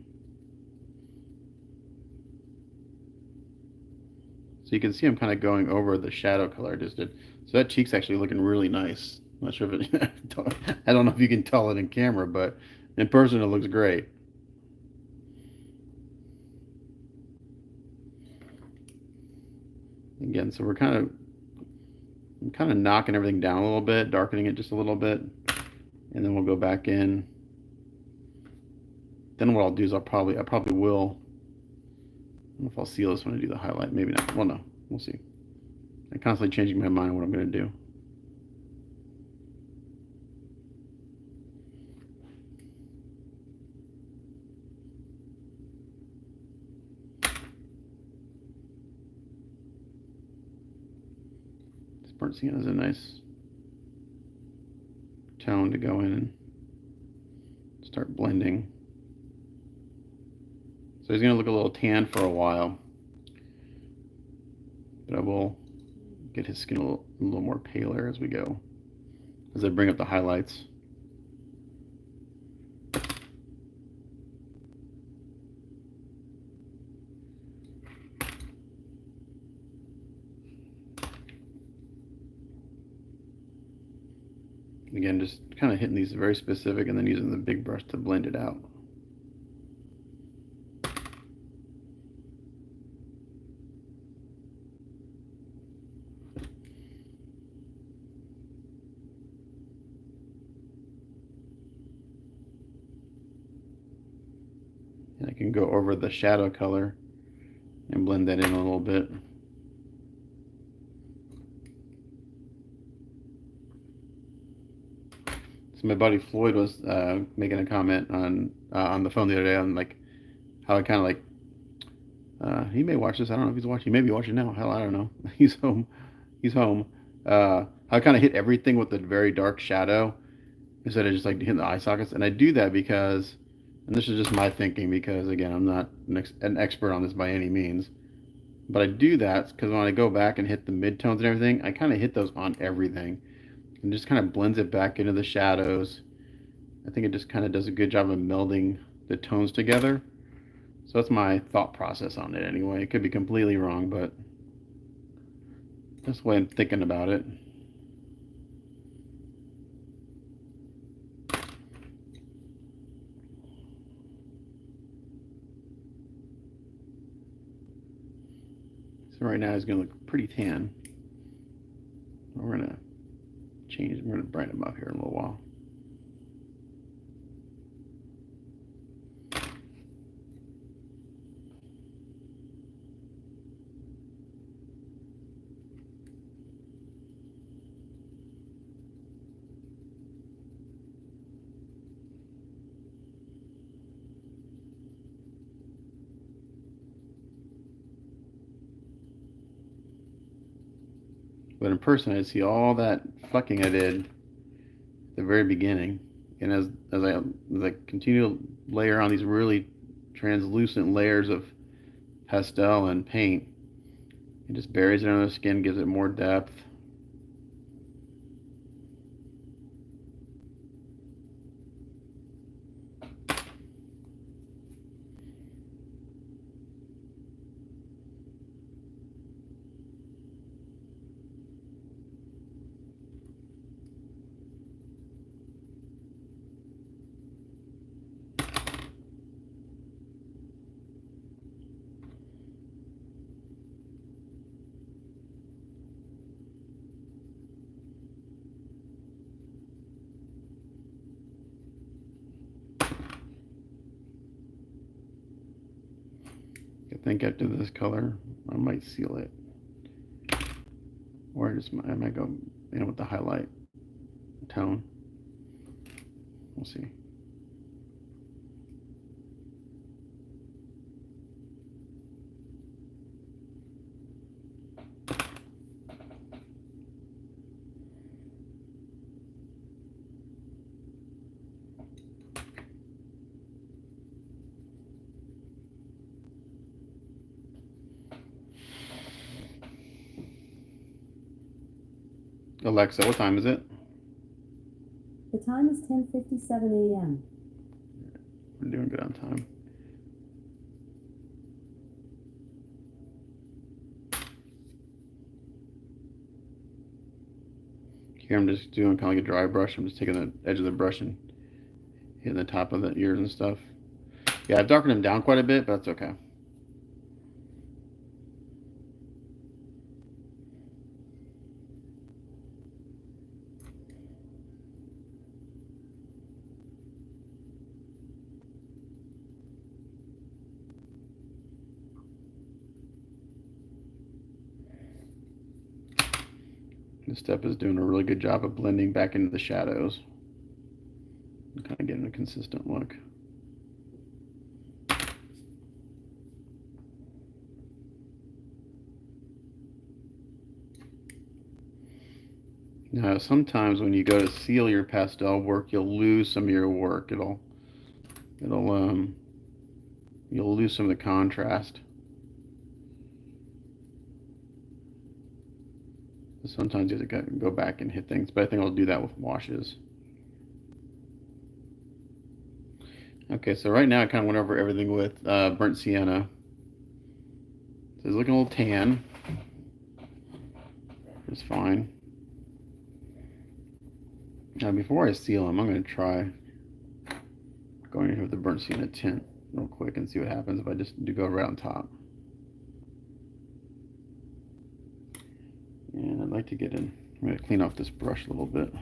So you can see I'm kind of going over the shadow color I just did. So that cheek's actually looking really nice. I'm not sure if it, I don't know if you can tell it in camera, but in person it looks great. Again, so I'm kind of knocking everything down a little bit, darkening it just a little bit, and then we'll go back in. Then what I'll do is I probably will. I don't know if I'll seal this when I do the highlight. Maybe not. Well, no, we'll see. I'm constantly changing my mind on what I'm going to do. This burnt sienna is a nice tone to go in and start blending. So he's going to look a little tan for a while, but I will get his skin a little more paler as we go, as I bring up the highlights. Again, just kind of hitting these very specific and then using the big brush to blend it out. And I can go over the shadow color and blend that in a little bit. So my buddy Floyd was making a comment on the phone the other day on like how I kind of like he may watch this. I don't know if he's watching. He may be watching now. Hell, I don't know. He's home. He's home. How I kind of hit everything with a very dark shadow instead of just like hitting the eye sockets. And I do that because, and this is just my thinking because again, I'm not an expert on this by any means, but I do that because when I go back and hit the midtones and everything, I kind of hit those on everything and just kind of blends it back into the shadows. I think it just kind of does a good job of melding the tones together. So that's my thought process on it anyway. It could be completely wrong, but that's the way I'm thinking about it. So right now it's going to look pretty tan. We're going to change, we're going to brighten them up here in a little while. But in person, I see all that fucking I did at the very beginning, and as I continue to layer on these really translucent layers of pastel and paint, it just buries it under the skin, gives it more depth. I think after this color, I might seal it, or I might go in with the highlight tone. We'll see. Alexa, what time is it? The time is 10:57 a.m. We're doing good on time. Here I'm just doing kind of like a dry brush. I'm just taking the edge of the brush and hitting the top of the ears and stuff. Yeah, I've darkened them down quite a bit, but that's okay. This step is doing a really good job of blending back into the shadows. And kind of getting a consistent look. Now, sometimes when you go to seal your pastel work, you'll lose some of your work. You'll lose some of the contrast. Sometimes you have to go back and hit things, but I think I'll do that with washes. Okay, so right now I kind of went over everything with burnt sienna. So it's looking a little tan. It's fine. Now before I seal them, I'm going to try going in with the burnt sienna tint real quick and see what happens if I just do go right on top. And I'd like to get in. I'm going to clean off this brush a little bit.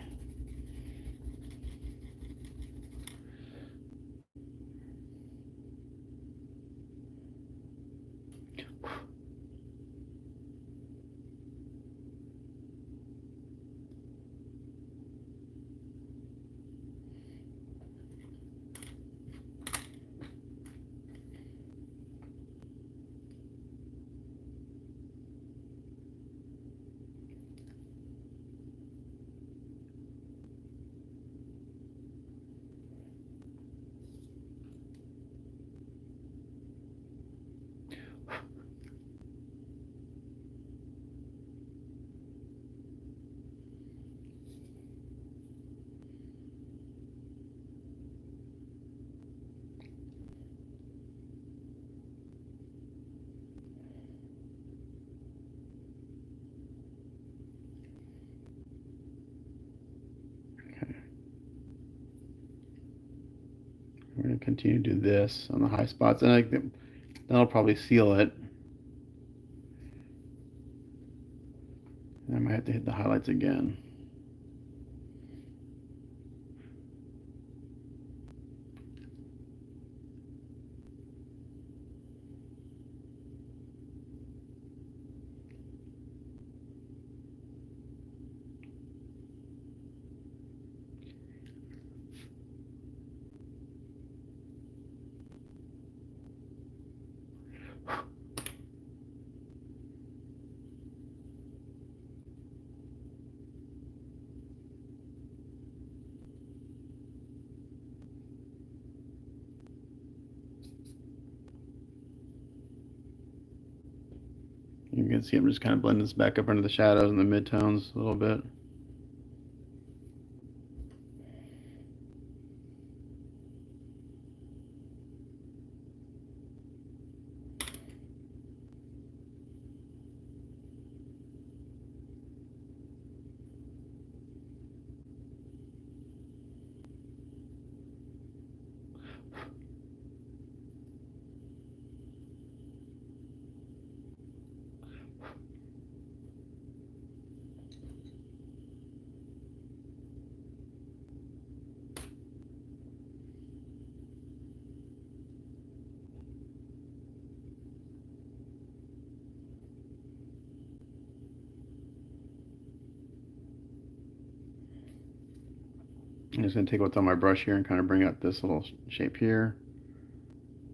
We're going to continue to do this on the high spots, and I think that'll probably seal it. And I might have to hit the highlights again. You can see I'm just kind of blending this back up into the shadows and the midtones a little bit. I'm just going to take what's on my brush here and kind of bring out this little shape here.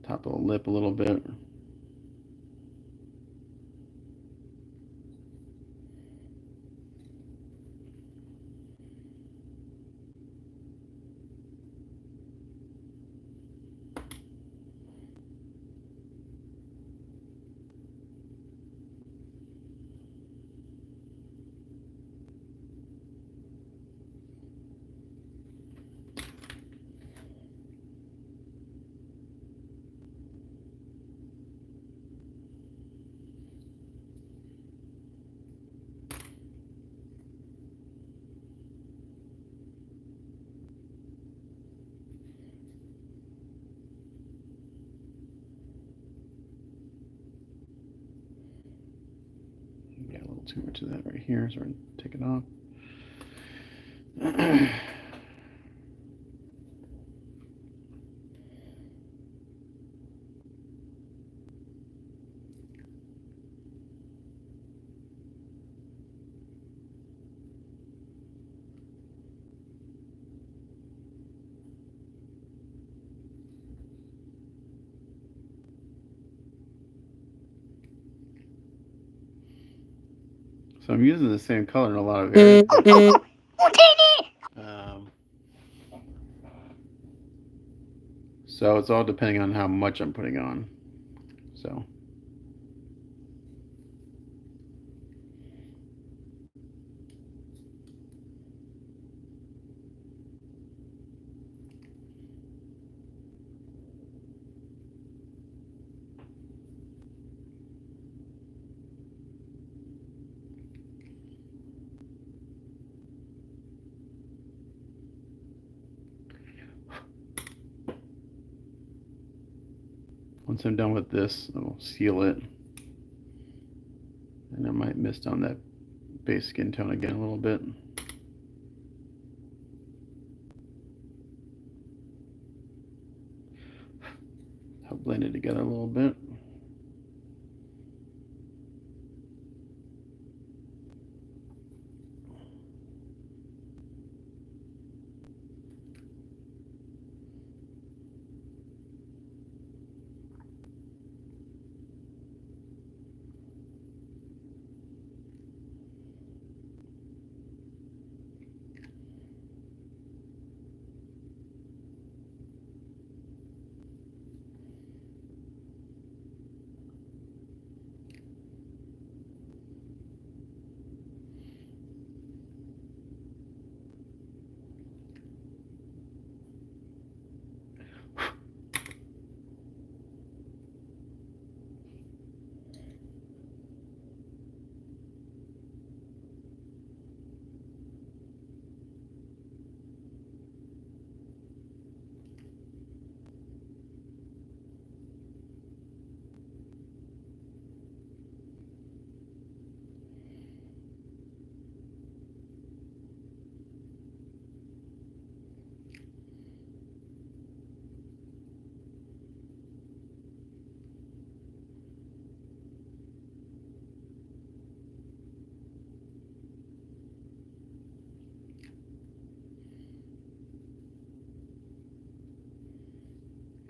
Top of the lip a little bit. too much of that right here, so we're going to take it off. So I'm using the same color in a lot of areas. So it's all depending on how much I'm putting on. So. Once I'm done with this, I'll seal it. And I might mist on that base skin tone again a little bit. I'll blend it together a little bit.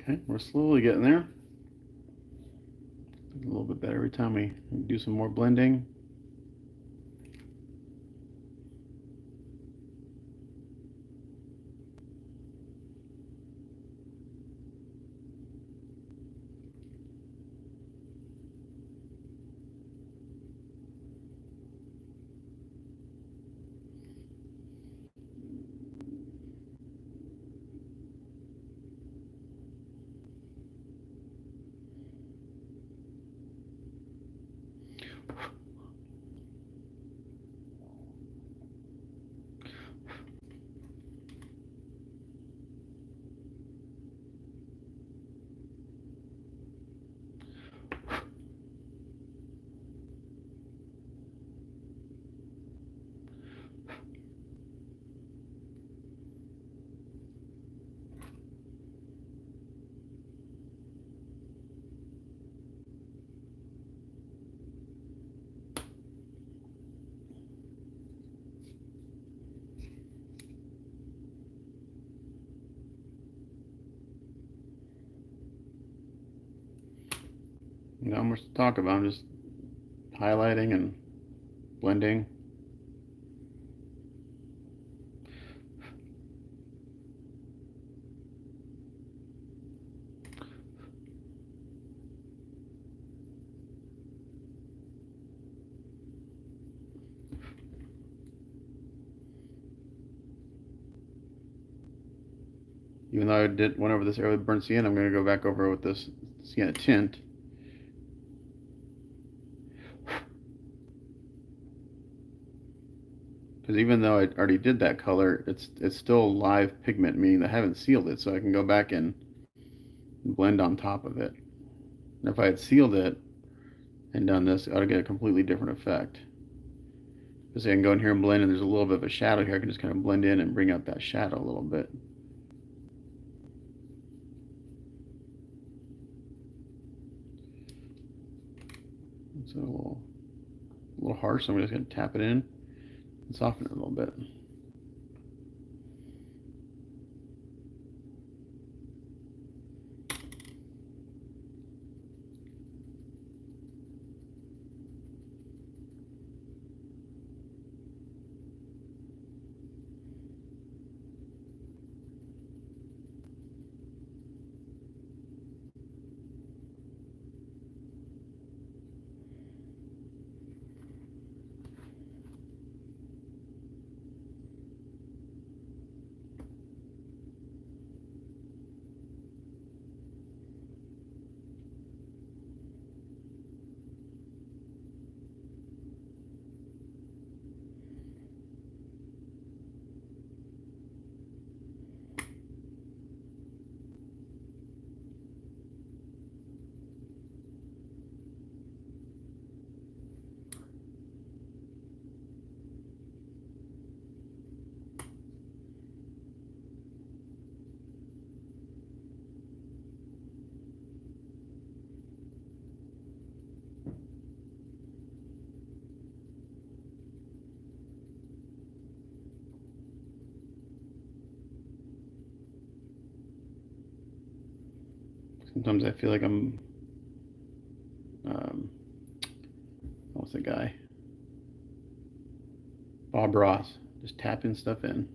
Okay, we're slowly getting there. A little bit better every time we do some more blending. Not much to talk about. I'm just highlighting and blending. Even though I went over this early burnt sienna, I'm going to go back over with this sienna tint. Because even though I already did that color, it's still live pigment, meaning I haven't sealed it, so I can go back and blend on top of it. And if I had sealed it and done this, I would get a completely different effect. Because I can go in here and blend, and there's a little bit of a shadow here. I can just kind of blend in and bring out that shadow a little bit. It's a little harsh, so I'm just going to tap it in and soften it a little bit. Sometimes I feel like I'm, what's the guy? Bob Ross, just tapping stuff in.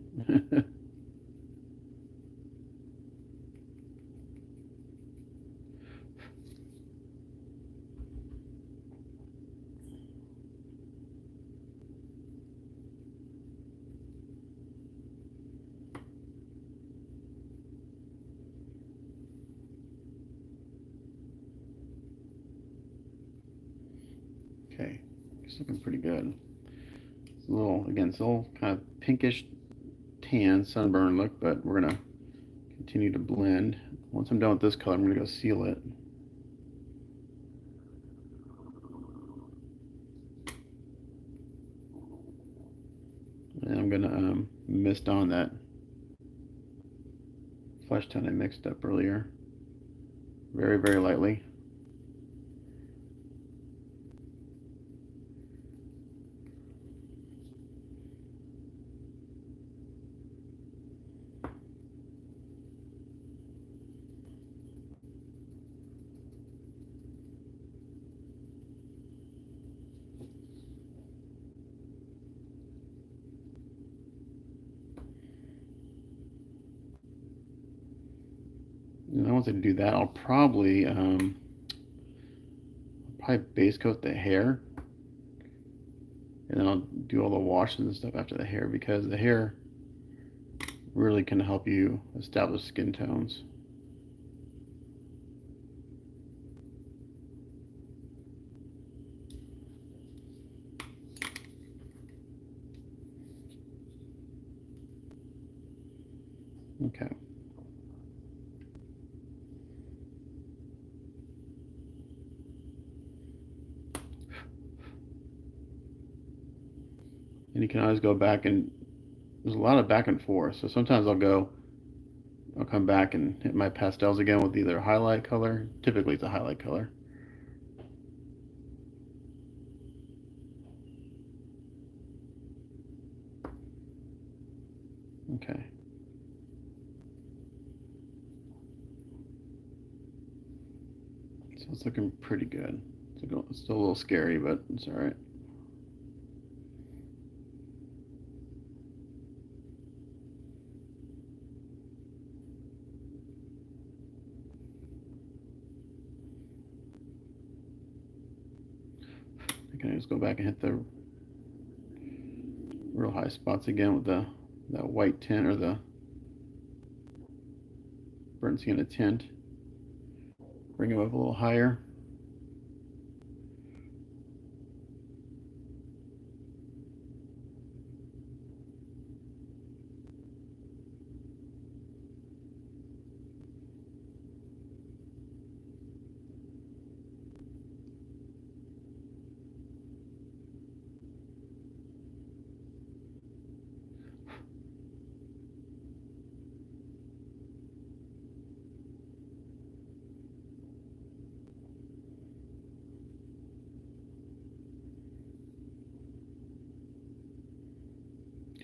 Okay, it's looking pretty good. It's a little, again, it's a little kind of pinkish tan sunburn look, but we're gonna continue to blend. Once I'm done with this color, I'm gonna go seal it. And I'm gonna mist on that flesh tone I mixed up earlier, very, very lightly. And once I do that, I'll probably base coat the hair, and then I'll do all the washes and stuff after the hair, because the hair really can help you establish skin tones. Okay. And you can always go back, and there's a lot of back and forth. So sometimes I'll come back and hit my pastels again with either a highlight color. Typically it's a highlight color. Okay. So it's looking pretty good. It's still a little scary, but it's all right. I can just go back and hit the real high spots again with that white tint, or the burnt sienna tint. Bring them up a little higher.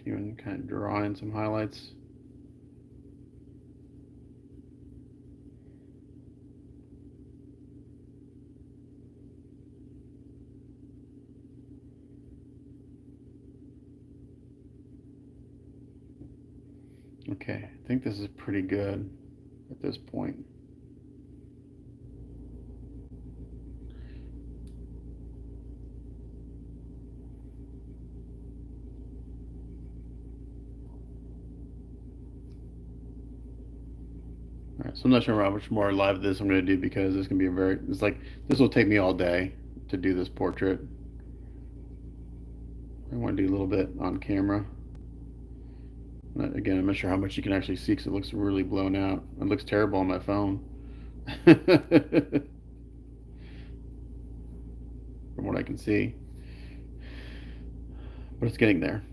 can even kind of draw in some highlights. Okay, I think this is pretty good at this point. All right, so I'm not sure how much more live this I'm going to do because it's going to be it's like, this will take me all day to do this portrait. I want to do a little bit on camera. Again, I'm not sure how much you can actually see because it looks really blown out. It looks terrible on my phone. From what I can see. But it's getting there.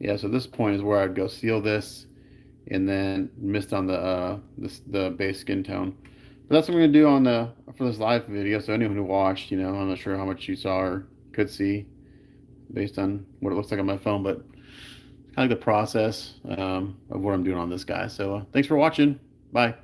Yeah, so this point is where I'd go seal this and then mist on the base skin tone. But that's what I'm gonna do on for this live video. So anyone who watched, you know, I'm not sure how much you saw or could see based on what it looks like on my phone, but it's kind of the process of what I'm doing on this guy. So thanks for watching. Bye.